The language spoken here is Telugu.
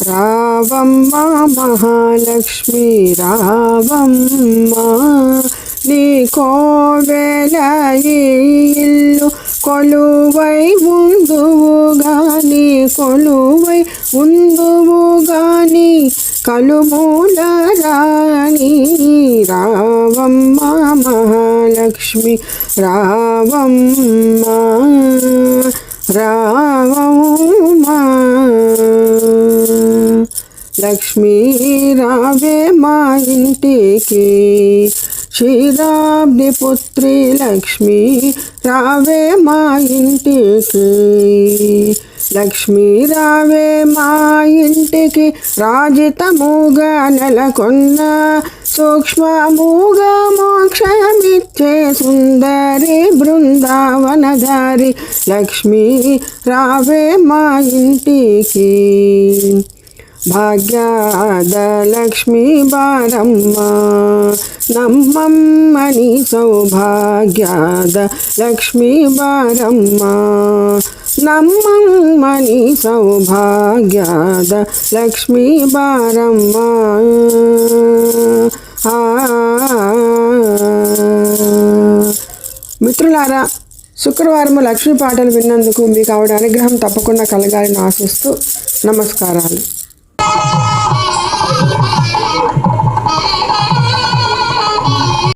రావమ్మ మహాలక్ష్మి రావమ్మ, నీ కోవెల ఇల్లు కొలువై ఉందువుగాని, కొలువై ఉందువుగాని కలుమూల రాణి. రావమ్మ మహాలక్ష్మి రావమ్మ, రావమ్మ. లక్ష్మీ రావే మా ఇంటికి, క్షీరాబ్ది పుత్రి లక్ష్మీ రావే మా ఇంటికి. లక్ష్మీ రావే మా ఇంటికి, రాజితముగా నెలకొన్న సూక్ష్మముగా మోక్షమిచ్చే సుందరి బృందావనధారి. లక్ష్మీ రావే మా ఇంటికి. భాగ్యాద లక్ష్మీ బారమ్మ, నమ్మమ్మని సౌభాగ్యాద లక్ష్మీ బారమ్మ, నమ్మమ్మని సౌభాగ్యాద లక్ష్మీ బారమ్మ. మిత్రులారా, శుక్రవారం లక్ష్మీ పాటలు విన్నందుకు మీకు ఆవిడ అనుగ్రహం తప్పకుండా కలగాలని ఆశిస్తూ నమస్కారాలు.